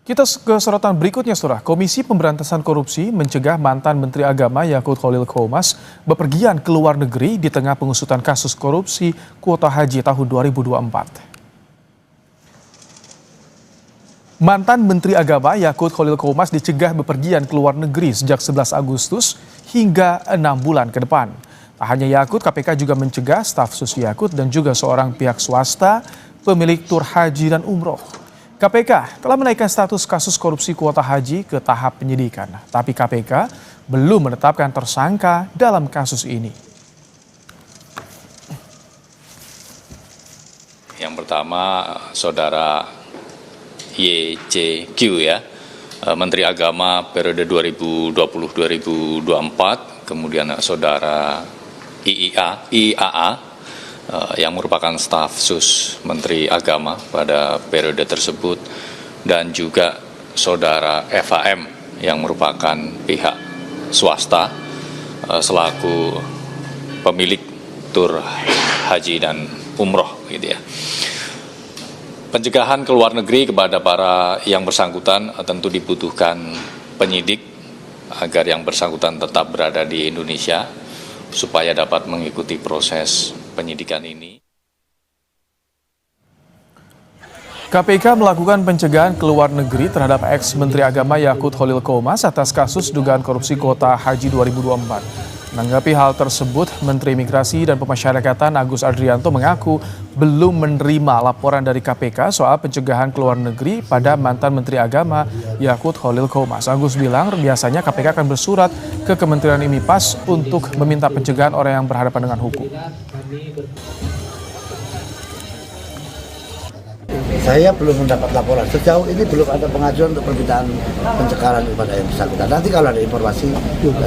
Kita ke sorotan berikutnya, Saudara. Komisi Pemberantasan Korupsi mencegah mantan Menteri Agama Yakut Khalil Qomas bepergian ke luar negeri di tengah pengusutan kasus korupsi kuota haji tahun 2024. Mantan Menteri Agama Yakut Khalil Qomas dicegah bepergian ke luar negeri sejak 11 Agustus hingga 6 bulan ke depan. Tak hanya Yakut, KPK juga mencegah staf sus Yakut dan juga seorang pihak swasta pemilik tur haji dan umroh. KPK telah menaikkan status kasus korupsi kuota haji ke tahap penyidikan, tapi KPK belum menetapkan tersangka dalam kasus ini. Yang pertama, Saudara YCQ ya, Menteri Agama periode 2020-2024, kemudian Saudara IAA yang merupakan staf sus Menteri Agama pada periode tersebut, dan juga Saudara FAM yang merupakan pihak swasta selaku pemilik tur haji dan umroh gitu ya. Pencegahan ke luar negeri kepada para yang bersangkutan tentu dibutuhkan penyidik agar yang bersangkutan tetap berada di Indonesia supaya dapat mengikuti proses penyidikan ini. KPK melakukan pencegahan ke luar negeri terhadap ex-Menteri Agama Yakut Khalil Qomas atas kasus dugaan korupsi kuota haji 2024. Menanggapi hal tersebut, Menteri Imigrasi dan Pemasyarakatan Agus Adrianto mengaku belum menerima laporan dari KPK soal pencegahan ke luar negeri pada mantan Menteri Agama Yakut Khalil Qomas. Agus bilang biasanya KPK akan bersurat ke Kementerian IMIPAS untuk meminta pencegahan orang yang berhadapan dengan hukum. Saya belum mendapat laporan. Sejauh ini belum ada pengajuan untuk permintaan pencegahan kepada yang bersangkutan. Nanti kalau ada informasi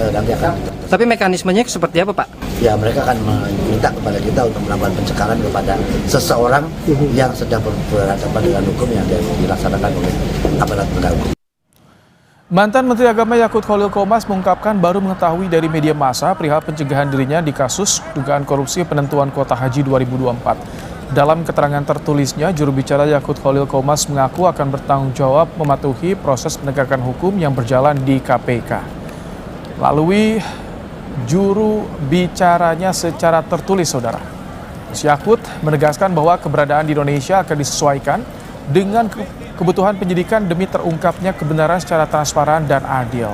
nanti akan. Tapi mekanismenya seperti apa, Pak? Ya, mereka akan meminta kepada kita untuk melakukan pencegahan kepada seseorang yang sedang berhadapan dengan hukum yang dilaksanakan oleh aparat penegak hukum. Mantan Menteri Agama Yakut Khalil Qomas mengungkapkan baru mengetahui dari media massa perihal pencegahan dirinya di kasus dugaan korupsi penentuan kuota haji 2024. Dalam keterangan tertulisnya, juru bicara Yakut Khalil Qomas mengaku akan bertanggung jawab mematuhi proses penegakan hukum yang berjalan di KPK. Melalui juru bicaranya secara tertulis, Saudara, Yakut menegaskan bahwa keberadaan di Indonesia akan disesuaikan dengan kebutuhan penyidikan demi terungkapnya kebenaran secara transparan dan adil.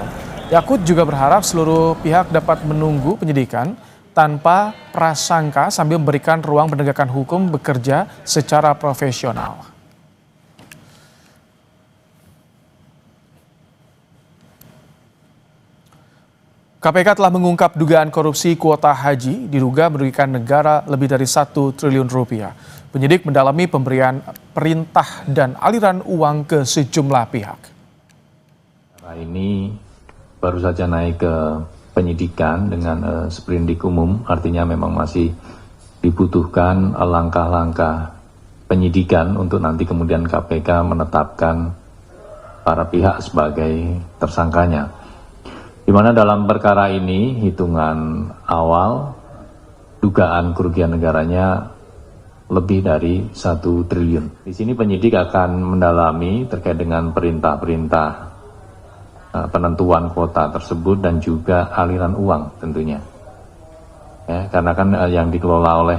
Yakut juga berharap seluruh pihak dapat menunggu penyidikan tanpa prasangka sambil memberikan ruang penegakan hukum bekerja secara profesional. KPK telah mengungkap dugaan korupsi kuota haji diduga merugikan negara lebih dari 1 triliun rupiah. Penyidik mendalami pemberian perintah dan aliran uang ke sejumlah pihak. Ini baru saja naik ke penyidikan dengan sprindik umum, artinya memang masih dibutuhkan langkah-langkah penyidikan untuk nanti kemudian KPK menetapkan para pihak sebagai tersangkanya. Di mana dalam perkara ini hitungan awal dugaan kerugian negaranya lebih dari 1 triliun. Di sini penyidik akan mendalami terkait dengan perintah-perintah penentuan kuota tersebut dan juga aliran uang tentunya. Ya, karena kan yang dikelola oleh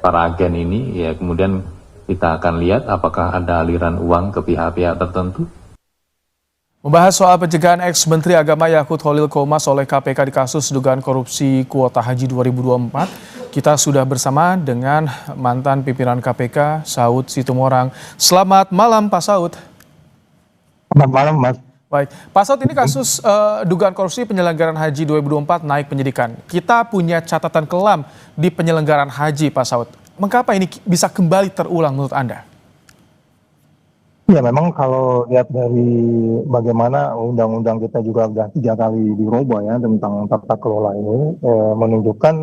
para agen ini, ya kemudian kita akan lihat apakah ada aliran uang ke pihak-pihak tertentu. Membahas soal pencegahan ex-Menteri Agama Yakut Khalil Qomas oleh KPK di kasus dugaan korupsi kuota haji 2024, kita sudah bersama dengan mantan pimpinan KPK, Saud Situmorang. Selamat malam, Pak Saud. Selamat malam, Mas. Baik, Pak Saud, ini kasus dugaan korupsi penyelenggaraan haji 2024 naik penyidikan. Kita punya catatan kelam di penyelenggaraan haji, Pak Saud. Mengapa ini bisa kembali terulang menurut Anda? Ya, memang kalau lihat dari bagaimana undang-undang kita juga sudah 3 kali dirubah ya tentang tata kelola ini, menunjukkan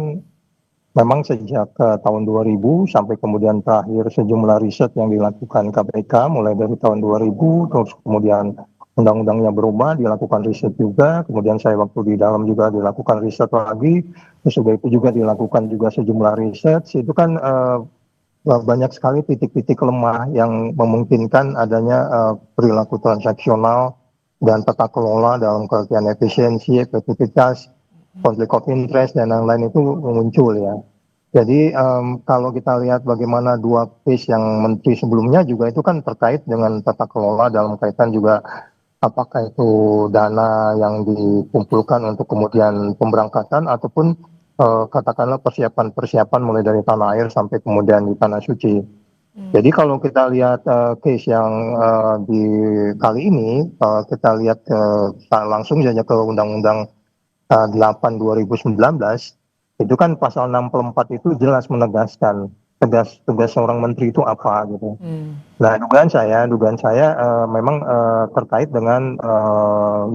memang sejak tahun 2000 sampai kemudian terakhir sejumlah riset yang dilakukan KPK mulai dari tahun 2000, terus kemudian undang-undangnya berubah, dilakukan riset juga, kemudian saya waktu di dalam juga dilakukan riset lagi, terus juga itu juga dilakukan juga sejumlah riset, itu kan banyak sekali titik-titik lemah yang memungkinkan adanya perilaku transaksional dan tata kelola dalam pengertian efisiensi, efektivitas, konflik of interest dan lain-lain itu muncul ya. Jadi kalau kita lihat bagaimana dua case yang menteri sebelumnya juga itu kan terkait dengan tata kelola dalam kaitan juga apakah itu dana yang dikumpulkan untuk kemudian pemberangkatan ataupun katakanlah persiapan-persiapan mulai dari tanah air sampai kemudian di tanah suci. Jadi kalau kita lihat case yang di kali ini, kita lihat langsung saja ke Undang-Undang 8 2019, itu kan pasal 64 itu jelas menegaskan tugas seorang menteri itu apa gitu. Nah, dugaan saya memang terkait dengan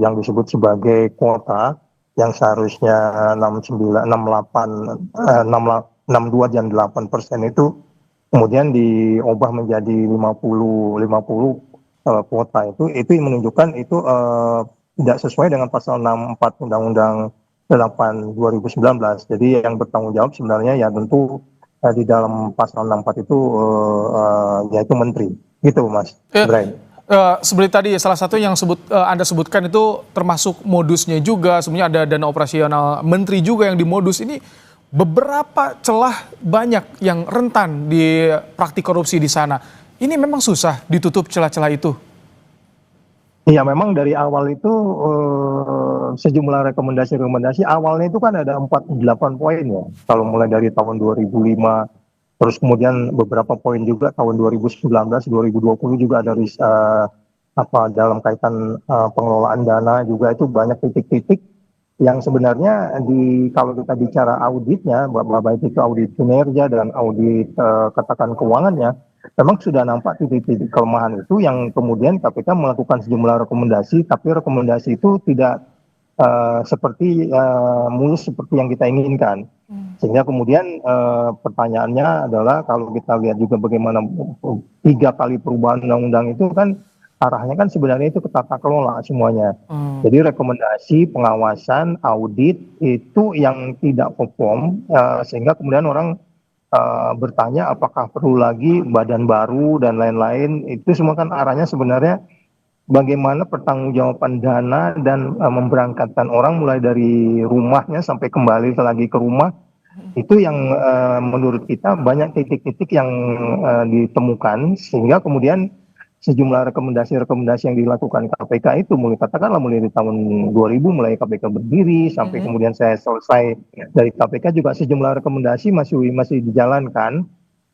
yang disebut sebagai kuota yang seharusnya 69, 68, 62 dan 8% itu kemudian diubah menjadi 50 kuota itu menunjukkan itu tidak sesuai dengan pasal 64 Undang-Undang 8 2019. Jadi yang bertanggung jawab sebenarnya ya tentu di dalam pasal 64 itu yaitu menteri. Gitu Mas Brian. Seperti tadi salah satu yang Anda sebutkan itu termasuk modusnya juga, sebenarnya ada dana operasional menteri juga yang dimodus ini. Beberapa celah banyak yang rentan di praktik korupsi di sana. Ini memang susah ditutup celah-celah itu. Iya, memang dari awal itu sejumlah rekomendasi awalnya itu kan ada 48 poin ya. Kalau mulai dari tahun 2005, terus kemudian beberapa poin juga tahun 2019, 2020 juga ada dalam kaitan pengelolaan dana juga itu banyak titik-titik yang sebenarnya kalau kita bicara auditnya, baik itu audit kinerja dan audit katakan keuangannya, memang sudah nampak titik-titik kelemahan itu yang kemudian KPK melakukan sejumlah rekomendasi, tapi rekomendasi itu tidak seperti mulus seperti yang kita inginkan. Sehingga kemudian pertanyaannya adalah kalau kita lihat juga bagaimana 3 kali perubahan undang-undang itu kan arahnya kan sebenarnya itu ke tata kelola semuanya. Jadi rekomendasi, pengawasan, audit itu yang tidak perform sehingga kemudian orang bertanya apakah perlu lagi badan baru dan lain-lain. Itu semua kan arahnya sebenarnya bagaimana pertanggungjawaban dana dan memberangkatkan orang mulai dari rumahnya sampai kembali lagi ke rumah. Itu yang menurut kita banyak titik-titik yang ditemukan sehingga kemudian sejumlah rekomendasi-rekomendasi yang dilakukan KPK itu mulai dari tahun 2000 mulai KPK berdiri sampai kemudian saya selesai dari KPK juga sejumlah rekomendasi masih dijalankan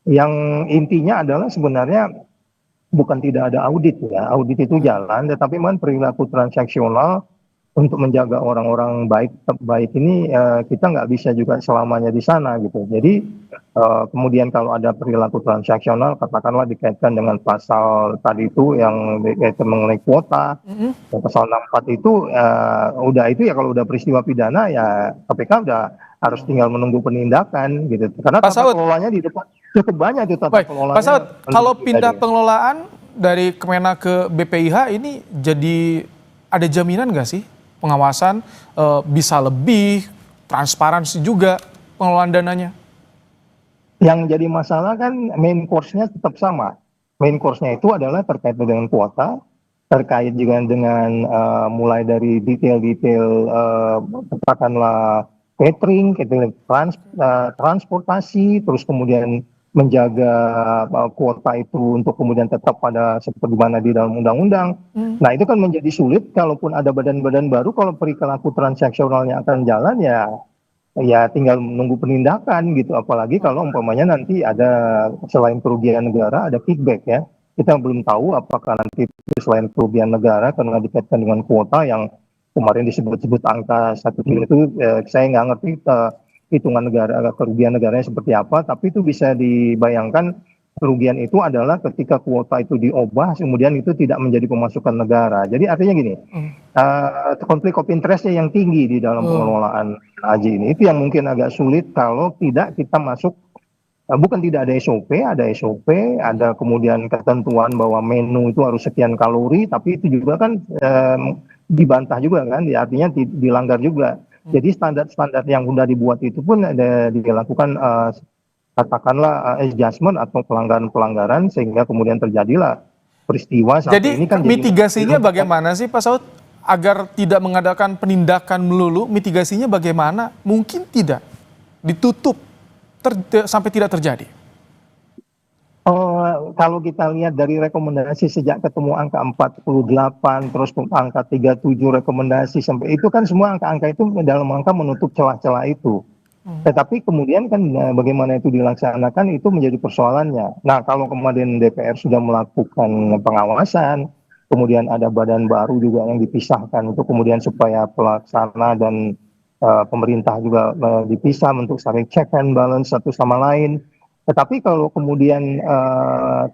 yang intinya adalah sebenarnya bukan tidak ada audit ya, audit itu jalan tetapi memang perilaku transaksional untuk menjaga orang-orang baik ini kita nggak bisa juga selamanya di sana gitu. Jadi kemudian kalau ada perilaku transaksional katakanlah dikaitkan dengan pasal tadi itu yang dikaitkan mengenai kuota, pasal 64 itu udah itu ya kalau udah peristiwa pidana ya KPK udah harus tinggal menunggu penindakan gitu. Karena tata kelolanya di depan cukup banyak itu tata kelolanya. Pak Saud, kalau pindah pengelolaan dari Kemenak ke BPIH ini jadi ada jaminan nggak sih pengawasan bisa lebih transparansi juga pengelolaan dananya? Yang jadi masalah kan main course-nya tetap sama. Main course-nya itu adalah terkait dengan kuota, terkait juga dengan mulai dari detail-detail katakanlah catering, transportasi, terus kemudian menjaga kuota itu untuk kemudian tetap pada seperti mana di dalam undang-undang. Nah itu kan menjadi sulit kalaupun ada badan-badan baru kalau perilaku transaksionalnya akan jalan ya tinggal menunggu penindakan gitu. Apalagi kalau umpamanya nanti ada selain kerugian negara ada kickback ya. Kita belum tahu apakah nanti selain kerugian negara karena dikaitkan dengan kuota yang kemarin disebut-sebut angka 1 triliun itu saya nggak ngerti hitungan kerugian negaranya seperti apa, tapi itu bisa dibayangkan kerugian itu adalah ketika kuota itu diubah, kemudian itu tidak menjadi pemasukan negara. Jadi artinya gini, konflik of interest-nya yang tinggi di dalam pengelolaan haji ini, itu yang mungkin agak sulit kalau tidak kita masuk, bukan tidak ada SOP, ada kemudian ketentuan bahwa menu itu harus sekian kalori, tapi itu juga kan dibantah juga kan, artinya dilanggar juga. Jadi standar-standar yang sudah dibuat itu pun ada dilakukan katakanlah adjustment atau pelanggaran-pelanggaran sehingga kemudian terjadilah peristiwa saat Jadi ini kan mitigasinya bagaimana sih Pak Saud agar tidak mengadakan penindakan melulu? Mitigasinya bagaimana? Mungkin tidak ditutup sampai tidak terjadi. Kalau kita lihat dari rekomendasi sejak ketemu angka 48 terus angka 37 rekomendasi sampai itu kan semua angka-angka itu dalam rangka menutup celah-celah itu. Tetapi kemudian kan bagaimana itu dilaksanakan itu menjadi persoalannya. Nah, kalau kemudian DPR sudah melakukan pengawasan, kemudian ada badan baru juga yang dipisahkan untuk kemudian supaya pelaksana dan pemerintah juga dipisah untuk saling check and balance satu sama lain. Tetapi kalau kemudian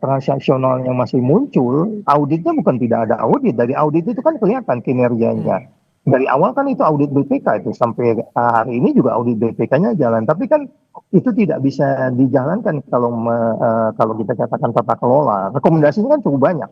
transaksionalnya masih muncul, auditnya bukan tidak ada audit. Dari audit itu kan kelihatan kinerjanya. Dari awal kan itu audit BPK itu sampai hari ini juga audit BPK-nya jalan. Tapi kan itu tidak bisa dijalankan kalau kita katakan tata kelola. Rekomendasinya kan cukup banyak.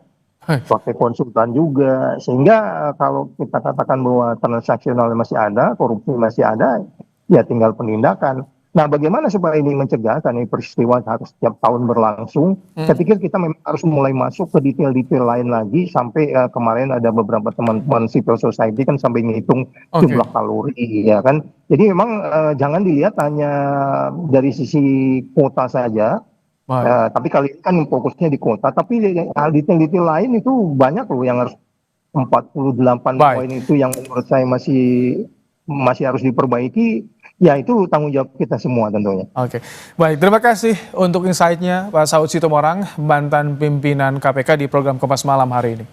Pakai konsultan juga. Sehingga kalau kita katakan bahwa transaksionalnya masih ada, korupsi masih ada, ya tinggal penindakan. Nah, bagaimana supaya ini mencegah, karena ini peristiwa harus setiap tahun berlangsung. Saya pikir kita memang harus mulai masuk ke detail-detail lain lagi, sampai kemarin ada beberapa teman-teman civil society kan sampai ngitung jumlah kalori, ya kan. Jadi memang jangan dilihat hanya dari sisi kuota saja, tapi kali ini kan fokusnya di kuota, tapi detail-detail lain itu banyak loh yang harus 48 poin itu yang menurut saya masih harus diperbaiki. Ya itu tanggung jawab kita semua tentunya. Oke, baik, terima kasih untuk insight-nya Pak Saud Sitomorang, mantan pimpinan KPK di program Kompas Malam hari ini.